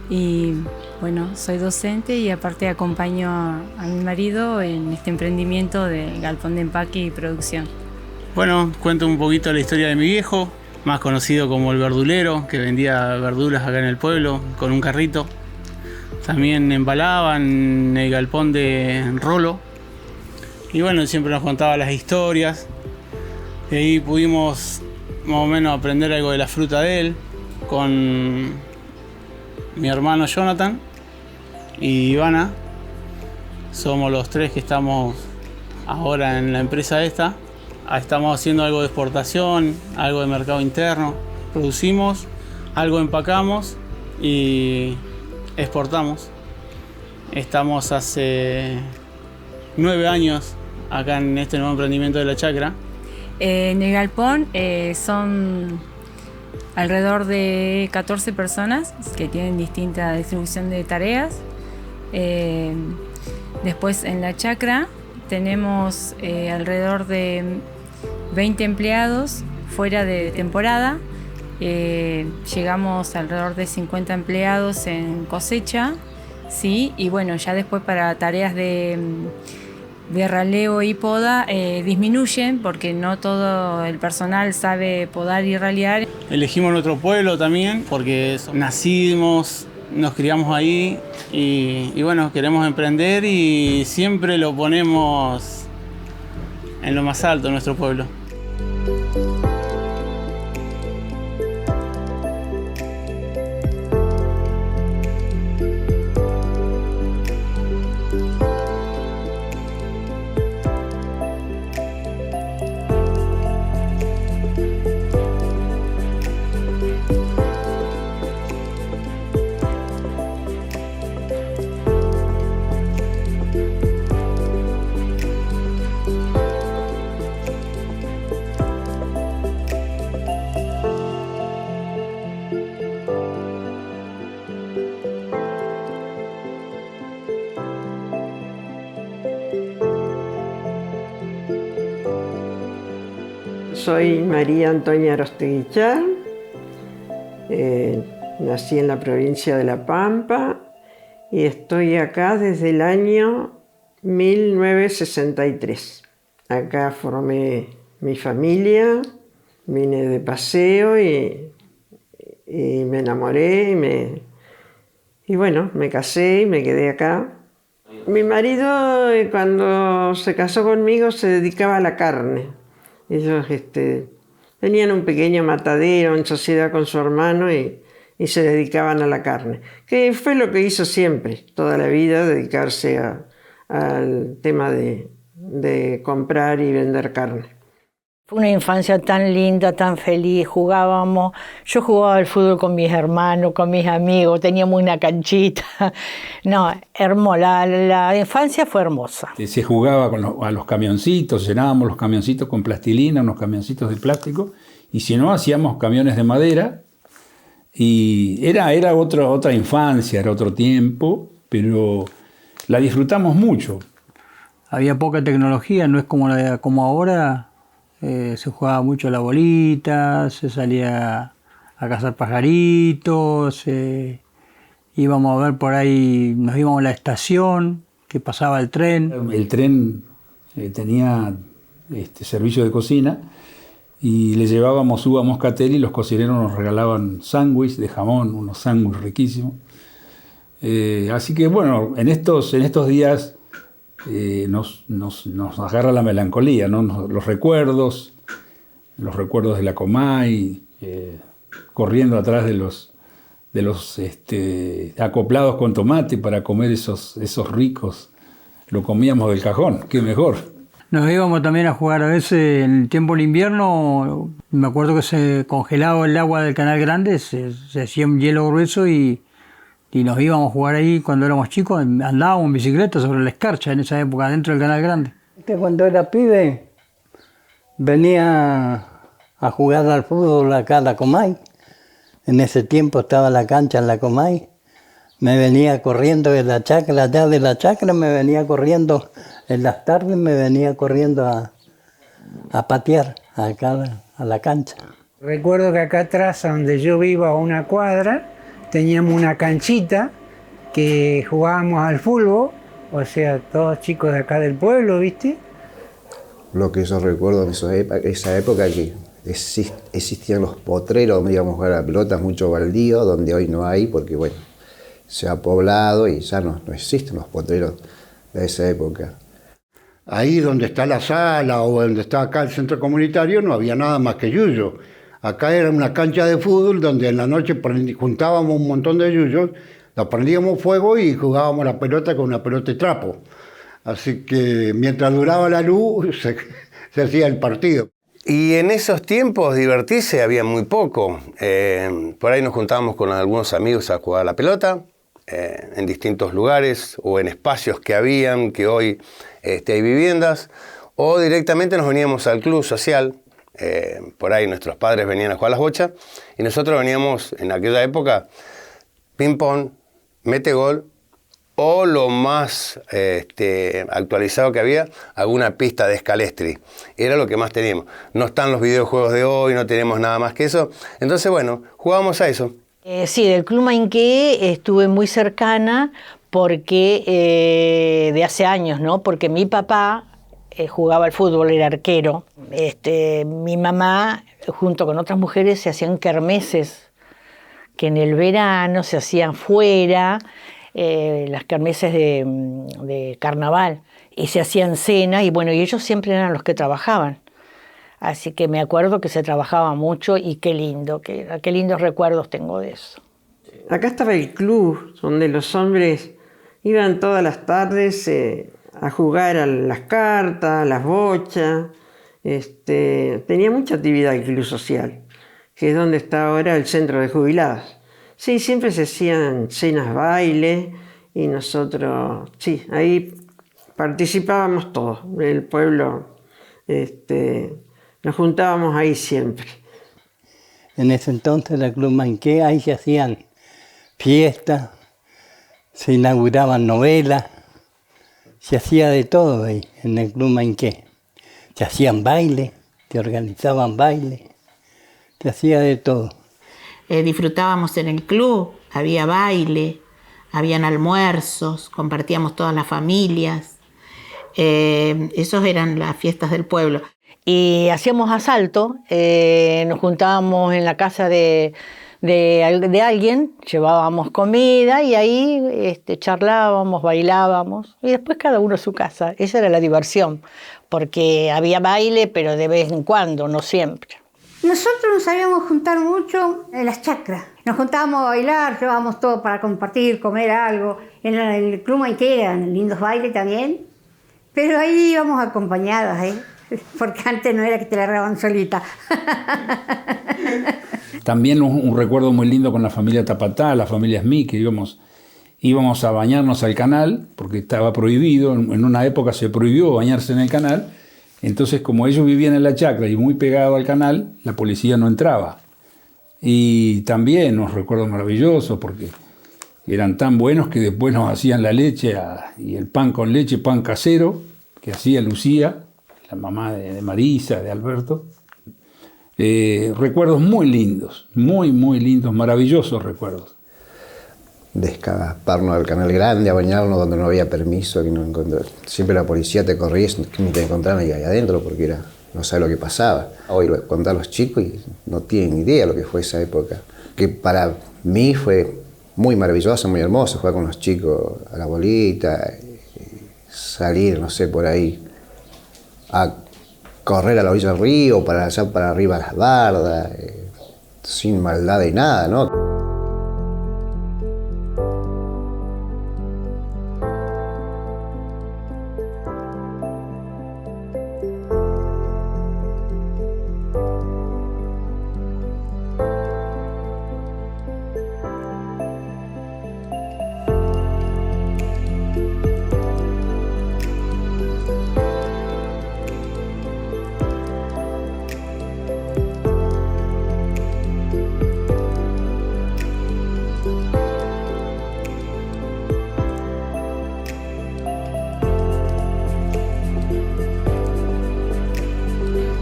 y bueno, soy docente y aparte acompaño a mi marido en este emprendimiento de galpón de empaque y producción. Bueno, cuento un poquito la historia de mi viejo, más conocido como el verdulero, que vendía verduras acá en el pueblo con un carrito. También embalaban en el galpón de Rolo. Y bueno, siempre nos contaba las historias. Y ahí pudimos más o menos aprender algo de la fruta de él con mi hermano Jonathan y Ivana. Somos los tres que estamos ahora en la empresa esta. Estamos haciendo algo de exportación, algo de mercado interno. Producimos, algo empacamos y exportamos. Estamos hace 9 años acá en este nuevo emprendimiento de la chacra. En el galpón son alrededor de 14 personas que tienen distinta distribución de tareas. Después en la chacra tenemos alrededor de 20 empleados fuera de temporada. Llegamos alrededor de 50 empleados en cosecha, ¿sí? Y bueno, ya después para tareas de raleo y poda disminuyen porque no todo el personal sabe podar y ralear. Elegimos nuestro pueblo también porque nacimos, nos criamos ahí y bueno, queremos emprender y siempre lo ponemos en lo más alto, nuestro pueblo. Soy María Antonia Arosteguichar, nací en la provincia de La Pampa y estoy acá desde el año 1963. Acá formé mi familia, vine de paseo y me enamoré y bueno, me casé y me quedé acá. Mi marido cuando se casó conmigo se dedicaba a la carne. Ellos tenían un pequeño matadero en sociedad con su hermano y se dedicaban a la carne, que fue lo que hizo siempre, toda la vida, dedicarse al tema de comprar y vender carne. Fue una infancia tan linda, tan feliz, jugábamos, yo jugaba al fútbol con mis hermanos, con mis amigos, teníamos una canchita, no, hermosa, la infancia fue hermosa. Se jugaba a los camioncitos, llenábamos los camioncitos con plastilina, unos camioncitos de plástico, y si no, hacíamos camiones de madera, y era otra infancia, era otro tiempo, pero la disfrutamos mucho. Había poca tecnología, no es como ahora. Se jugaba mucho a la bolita, se salía a cazar pajaritos, íbamos a ver por ahí, nos íbamos a la estación, que pasaba el tren. El tren tenía servicio de cocina y le llevábamos uva moscatel y los cocineros nos regalaban sándwiches de jamón, unos sándwiches riquísimos. Así que bueno, en estos días nos agarra la melancolía, ¿no? Los recuerdos de la Comay, corriendo atrás de los acoplados con tomate para comer esos ricos, lo comíamos del cajón, qué mejor. Nos íbamos también a jugar a veces en el tiempo del invierno, me acuerdo que se congelaba el agua del Canal Grande, se hacía un hielo grueso y nos íbamos a jugar ahí cuando éramos chicos, andábamos en bicicleta sobre la escarcha en esa época, dentro del Canal Grande. Cuando era pibe venía a jugar al fútbol acá a la Comay. En ese tiempo estaba la cancha en la Comay. Me venía corriendo de la chacra, allá de la chacra me venía corriendo, en las tardes me venía corriendo a patear acá a la cancha. Recuerdo que acá atrás, donde yo vivo, a una cuadra, teníamos una canchita que jugábamos al fútbol, o sea, todos chicos de acá del pueblo, ¿viste? Lo que yo recuerdo de esa época que existían los potreros donde íbamos a jugar a la pelota, mucho baldío, donde hoy no hay, porque bueno, se ha poblado y ya no existen los potreros de esa época. Ahí donde está la sala o donde está acá el centro comunitario no había nada más que yuyo. Acá era una cancha de fútbol donde en la noche juntábamos un montón de yuyos, los prendíamos fuego y jugábamos la pelota con una pelota de trapo. Así que mientras duraba la luz se hacía el partido. Y en esos tiempos divertirse había muy poco. Por ahí nos juntábamos con algunos amigos a jugar a la pelota, en distintos lugares o en espacios que habían, que hoy hay viviendas, o directamente nos veníamos al club social. Por ahí nuestros padres venían a jugar a las bochas y nosotros veníamos en aquella época ping-pong, mete-gol o lo más actualizado que había, alguna pista de escalestri. Era lo que más teníamos. No están los videojuegos de hoy, no tenemos nada más que eso. Entonces, bueno, jugábamos a eso. Sí, del Club Mainqué estuve muy cercana porque de hace años, ¿no? Porque mi papá jugaba al fútbol, era arquero. Mi mamá, junto con otras mujeres, se hacían kermeses, que en el verano se hacían fuera, las kermeses de carnaval, y se hacían cena, y bueno, y ellos siempre eran los que trabajaban. Así que me acuerdo que se trabajaba mucho y qué lindo, qué lindos recuerdos tengo de eso. Acá estaba el club, donde los hombres iban todas las tardes a jugar a las cartas, a las bochas. Tenía mucha actividad el club social, que es donde está ahora el centro de jubilados. Sí, siempre se hacían cenas, bailes, y nosotros, sí, ahí participábamos todos, el pueblo, nos juntábamos ahí siempre. En ese entonces el Club Mainqué, ahí se hacían fiestas, se inauguraban novelas, se hacía de todo ahí en el Club Mainqué. Se hacían bailes, te organizaban baile, te hacía de todo. Disfrutábamos en el club, había baile, habían almuerzos, compartíamos todas las familias. Esas eran las fiestas del pueblo. Y hacíamos asalto, nos juntábamos en la casa de alguien, llevábamos comida y ahí charlábamos, bailábamos y después cada uno a su casa. Esa era la diversión, porque había baile, pero de vez en cuando, no siempre. Nosotros nos sabíamos juntar mucho en las chacras. Nos juntábamos a bailar, llevábamos todo para compartir, comer algo. En el Club Maiké eran lindos bailes también, pero ahí íbamos acompañadas, porque antes no era que te largaban solita. También un recuerdo muy lindo con la familia Tapatá, la familia Smith, que íbamos a bañarnos al canal, porque estaba prohibido, en una época se prohibió bañarse en el canal, entonces como ellos vivían en la chacra y muy pegado al canal, la policía no entraba. Y también unos recuerdos maravillosos, porque eran tan buenos que después nos hacían la leche y el pan con leche, pan casero, que hacía Lucía, la mamá de Marisa, de Alberto. Recuerdos muy lindos, muy lindos, maravillosos recuerdos. De escaparnos del Canal Grande a bañarnos donde no había permiso, que no siempre la policía te corría y ni te encontraban ahí adentro porque no sabes lo que pasaba. Hoy lo cuentan los chicos y no tienen idea lo que fue esa época. Que para mí fue muy maravilloso, muy hermoso jugar con los chicos a la bolita, salir, no sé, por ahí a correr a la orilla del río, para allá para arriba a las bardas, sin maldad de nada, ¿no?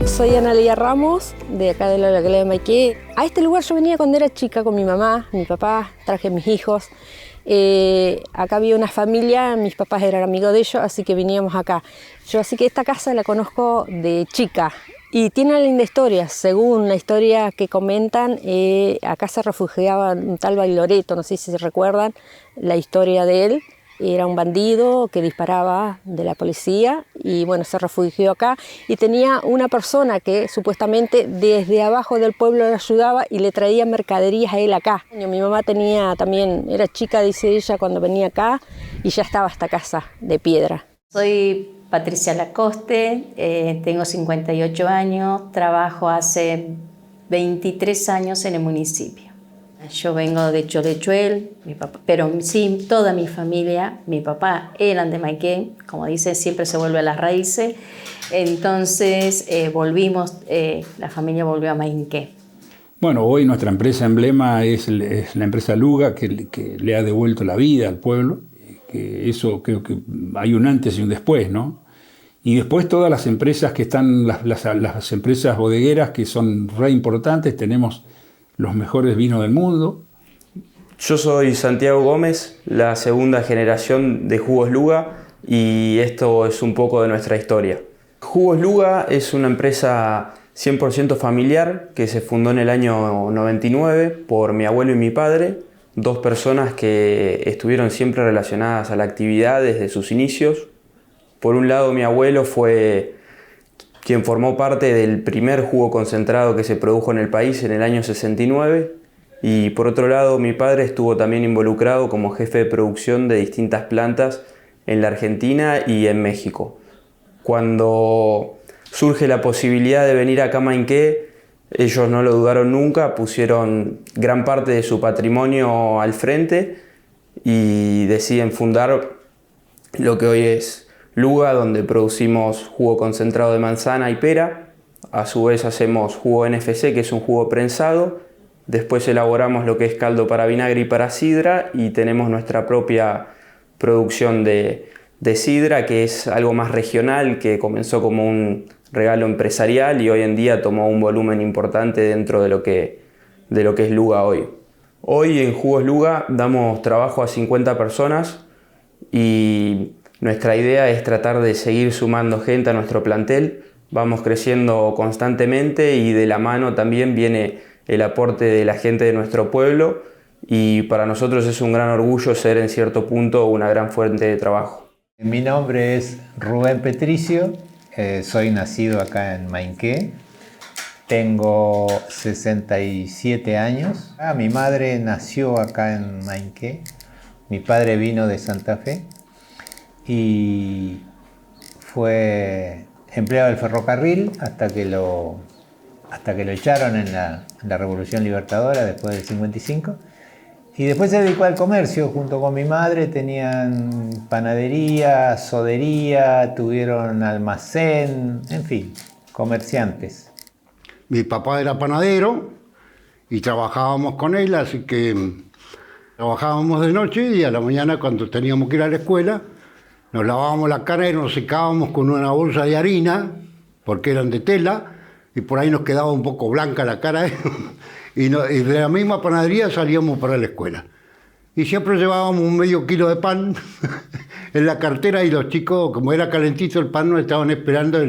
Soy Analia Ramos, de acá de la localidad de Maiké. A este lugar yo venía cuando era chica con mi mamá, mi papá, traje mis hijos. Acá había una familia, mis papás eran amigos de ellos, así que veníamos acá. Así que esta casa la conozco de chica y tiene una linda historia. Según la historia que comentan, acá se refugiaba un tal Bailoreto, no sé si se recuerdan la historia de él. Era un bandido que disparaba de la policía y bueno, se refugió acá y tenía una persona que supuestamente desde abajo del pueblo le ayudaba y le traía mercaderías a él acá. Mi mamá era chica, dice ella, cuando venía acá y ya estaba esta casa de piedra. Soy Patricia Lacoste, tengo 58 años, trabajo hace 23 años en el municipio. Yo vengo de Cholechuel, pero sí, toda mi familia, mi papá eran de Maiké, como dice, siempre se vuelve a las raíces. Entonces la familia volvió a Maiké. Bueno, hoy nuestra empresa emblema es la empresa Luga, que le ha devuelto la vida al pueblo, que eso creo que hay un antes y un después, ¿no? Y después todas las empresas que están, las empresas bodegueras que son re importantes, tenemos los mejores vinos del mundo. Yo soy Santiago Gómez, la segunda generación de Jugos Luga, y esto es un poco de nuestra historia. Jugos Luga es una empresa 100% familiar que se fundó en el año 99 por mi abuelo y mi padre, dos personas que estuvieron siempre relacionadas a la actividad desde sus inicios. Por un lado, mi abuelo fue quien formó parte del primer jugo concentrado que se produjo en el país en el año 69, y por otro lado mi padre estuvo también involucrado como jefe de producción de distintas plantas en la Argentina y en México. Cuando surge la posibilidad de venir acá a Maiké, ellos no lo dudaron nunca, pusieron gran parte de su patrimonio al frente y deciden fundar lo que hoy es Luga, donde producimos jugo concentrado de manzana y pera. A su vez hacemos jugo NFC, que es un jugo prensado. Después elaboramos lo que es caldo para vinagre y para sidra, y tenemos nuestra propia producción de de sidra, que es algo más regional, que comenzó como un regalo empresarial y hoy en día tomó un volumen importante dentro de lo que es Luga hoy. Hoy en Jugos Luga damos trabajo a 50 personas y nuestra idea es tratar de seguir sumando gente a nuestro plantel. Vamos creciendo constantemente y de la mano también viene el aporte de la gente de nuestro pueblo y para nosotros es un gran orgullo ser en cierto punto una gran fuente de trabajo. Mi nombre es Rubén Petricio, soy nacido acá en Mainqué, tengo 67 años. Mi madre nació acá en Mainqué, mi padre vino de Santa Fe y fue empleado del ferrocarril hasta que lo echaron en la Revolución Libertadora después del 55. Y después se dedicó al comercio junto con mi madre, tenían panadería, sodería, tuvieron almacén, en fin, comerciantes. Mi papá era panadero y trabajábamos con él, así que trabajábamos de noche y a la mañana cuando teníamos que ir a la escuela nos lavábamos la cara y nos secábamos con una bolsa de harina, porque eran de tela, y por ahí nos quedaba un poco blanca la cara. Y de la misma panadería salíamos para la escuela. Y siempre llevábamos un medio kilo de pan en la cartera y los chicos, como era calentito el pan, nos estaban esperando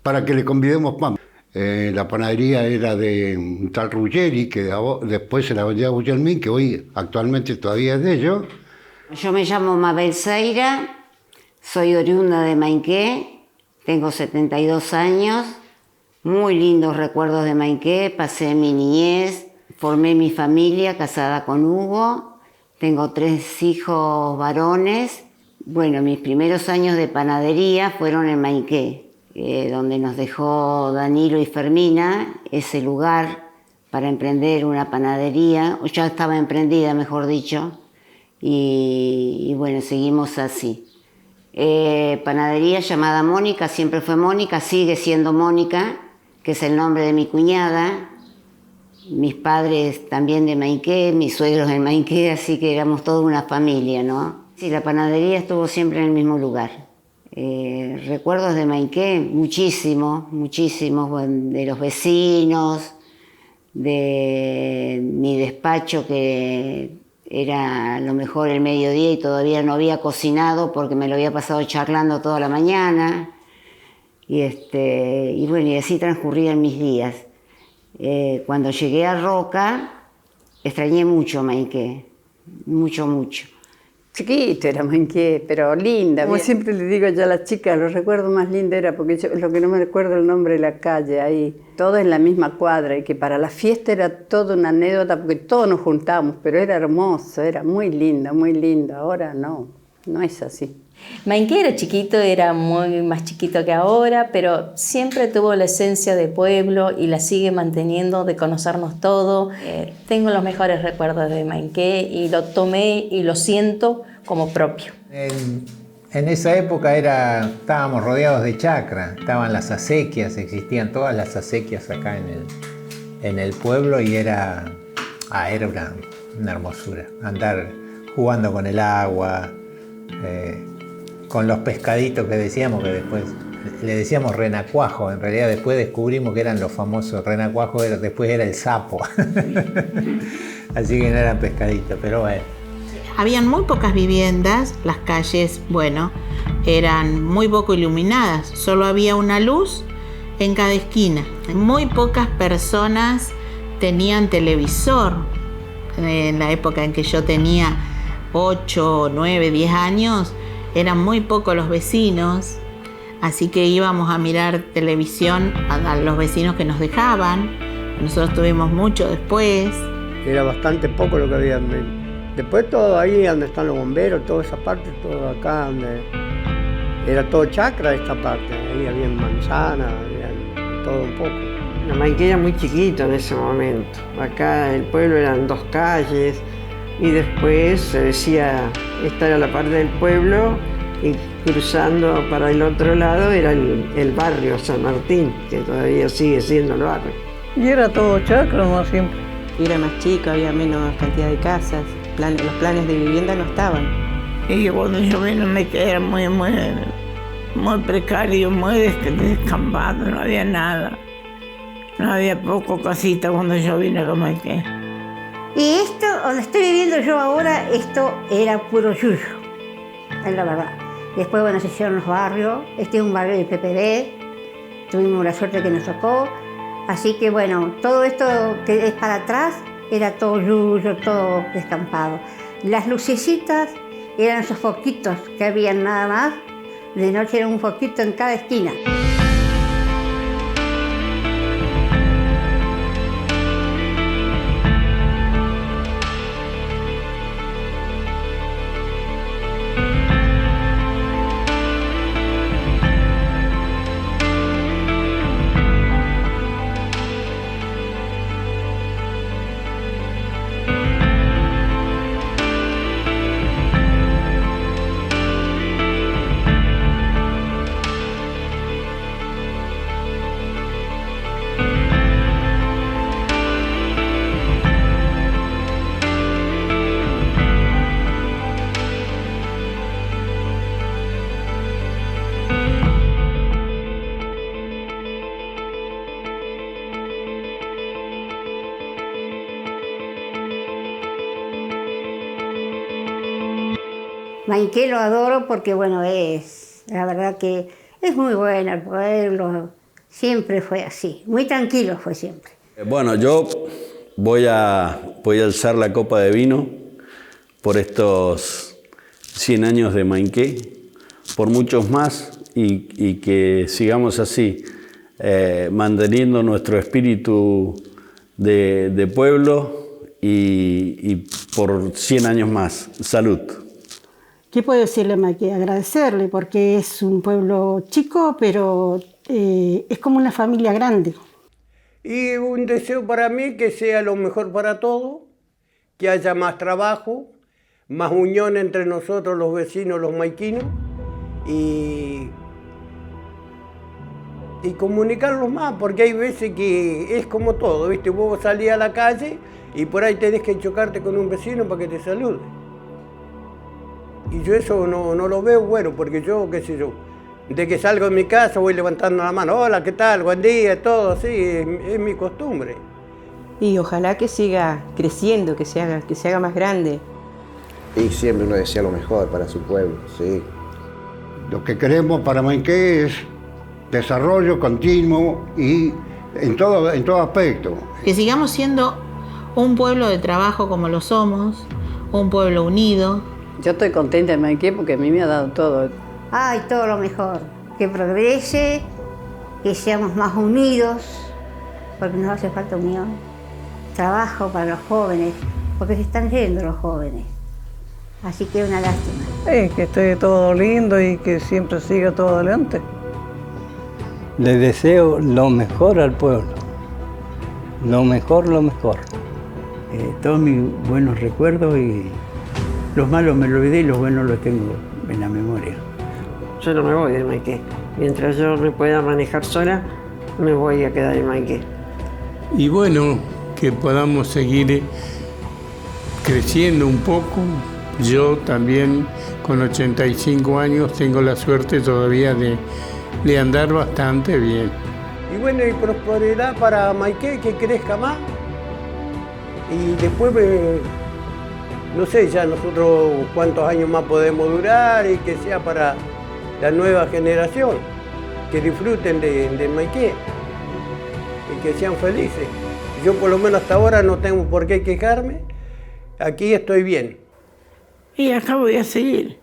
para que le convidemos pan. La panadería era de un tal Ruggeri, que después se la vendió a Guillermín, que hoy actualmente todavía es de ellos. Yo me llamo Mabel Zaira, soy oriunda de Mainqué, tengo 72 años. Muy lindos recuerdos de Mainqué, pasé mi niñez, formé mi familia casada con Hugo, tengo 3 hijos varones. Bueno, mis primeros años de panadería fueron en Mainqué, donde nos dejó Danilo y Fermina ese lugar para emprender una panadería, ya estaba emprendida mejor dicho, y bueno, seguimos así. Panadería llamada Mónica, siempre fue Mónica, sigue siendo Mónica, que es el nombre de mi cuñada, mis padres también de Mainqué, mis suegros en Mainqué, así que éramos toda una familia, ¿no? Sí, la panadería estuvo siempre en el mismo lugar. Recuerdos de Mainqué, muchísimos, de los vecinos, de mi despacho que era a lo mejor el mediodía y todavía no había cocinado porque me lo había pasado charlando toda la mañana. Y bueno, y así transcurrían mis días. Cuando llegué a Roca, extrañé mucho Mainqué, mucho. Chiquito era Mainqué, pero linda. Como siempre le digo yo a las chicas, los recuerdos más lindos era porque yo lo que no me recuerdo el nombre de la calle ahí. Todo en la misma cuadra y que para la fiesta era toda una anécdota porque todos nos juntábamos, pero era hermoso, era muy lindo. Ahora no es así. Mainqué era chiquito, era muy más chiquito que ahora, pero siempre tuvo la esencia de pueblo y la sigue manteniendo, de conocernos todo. Tengo los mejores recuerdos de Mainqué y lo tomé y lo siento como propio. En esa época estábamos rodeados de chacra, estaban las acequias, existían todas las acequias acá en el pueblo y era una hermosura. Andar jugando con el agua, con los pescaditos que decíamos, que después le decíamos renacuajo, en realidad después descubrimos que eran los famosos renacuajos, después era el sapo, así que no eran pescaditos, pero bueno. Habían muy pocas viviendas, las calles, bueno, eran muy poco iluminadas, solo había una luz en cada esquina. Muy pocas personas tenían televisor. En la época en que yo tenía 8, 9, 10 años, eran muy pocos los vecinos, así que íbamos a mirar televisión a los vecinos que nos dejaban. Nosotros tuvimos mucho después. Era bastante poco lo que había. Después todo ahí donde están los bomberos, toda esa parte, todo acá donde era todo chacra esta parte. Ahí había manzanas, había todo un poco. La Mainqué era muy chiquito en ese momento. Acá el pueblo eran 2 calles. Y después se decía, esta era la parte del pueblo y cruzando para el otro lado era el barrio San Martín, que todavía sigue siendo el barrio. Y era todo chacra, ¿no? Siempre. Era más chico, había menos cantidad de casas, los planes de vivienda no estaban. Y cuando yo vine me quedé muy precario, muy descampado, no había nada. No había poco casita cuando yo vine a Maiqué. Y esto, donde estoy viviendo yo ahora, esto era puro yuyo, es la verdad. Después, bueno, se hicieron los barrios, este es un barrio de PPD, tuvimos la suerte que nos tocó. Así que bueno, todo esto que es para atrás era todo yuyo, todo descampado. Las lucecitas eran esos foquitos que habían nada más. De noche era un foquito en cada esquina. Maiqué lo adoro porque, bueno, la verdad que es muy bueno el pueblo, siempre fue así, muy tranquilo fue siempre. Bueno, yo voy a alzar la copa de vino por estos 100 años de Maiqué, por muchos más y que sigamos así, manteniendo nuestro espíritu de pueblo y por 100 años más. Salud. ¿Qué puedo decirle a Maiqué? Agradecerle, porque es un pueblo chico, pero es como una familia grande. Y un deseo para mí que sea lo mejor para todos, que haya más trabajo, más unión entre nosotros los vecinos, los maiquinos, y comunicarlos más, porque hay veces que es como todo, ¿viste? Vos salís a la calle y por ahí tenés que chocarte con un vecino para que te salude. Y yo eso no lo veo bueno, porque yo, qué sé yo, de que salgo de mi casa voy levantando la mano, hola, ¿qué tal? Buen día, todo así, es mi costumbre. Y ojalá que siga creciendo, que se haga más grande. Y siempre uno desea lo mejor para su pueblo, sí. Lo que queremos para Maiqué es desarrollo continuo y en todo aspecto. Que sigamos siendo un pueblo de trabajo como lo somos, un pueblo unido. Yo estoy contenta en Maiqué porque a mí me ha dado todo. Ay, todo lo mejor, que progrese, que seamos más unidos, porque nos hace falta unión. Trabajo para los jóvenes, porque se están yendo los jóvenes. Así que es una lástima. Que esté todo lindo y que siempre siga todo adelante. Le deseo lo mejor al pueblo. Lo mejor, lo mejor. Todos mis buenos recuerdos y los malos me lo olvidé y los buenos los tengo en la memoria. Yo no me voy de Maiqué. Mientras yo me pueda manejar sola, me voy a quedar en Maiqué. Y bueno, que podamos seguir creciendo un poco. Yo también, con 85 años, tengo la suerte todavía de andar bastante bien. Y bueno, y prosperidad para Maiqué, que crezca más. Y después, no sé ya nosotros cuántos años más podemos durar y que sea para la nueva generación, que disfruten de Maiqué y que sean felices. Yo por lo menos hasta ahora no tengo por qué quejarme, aquí estoy bien. Y acá voy a seguir.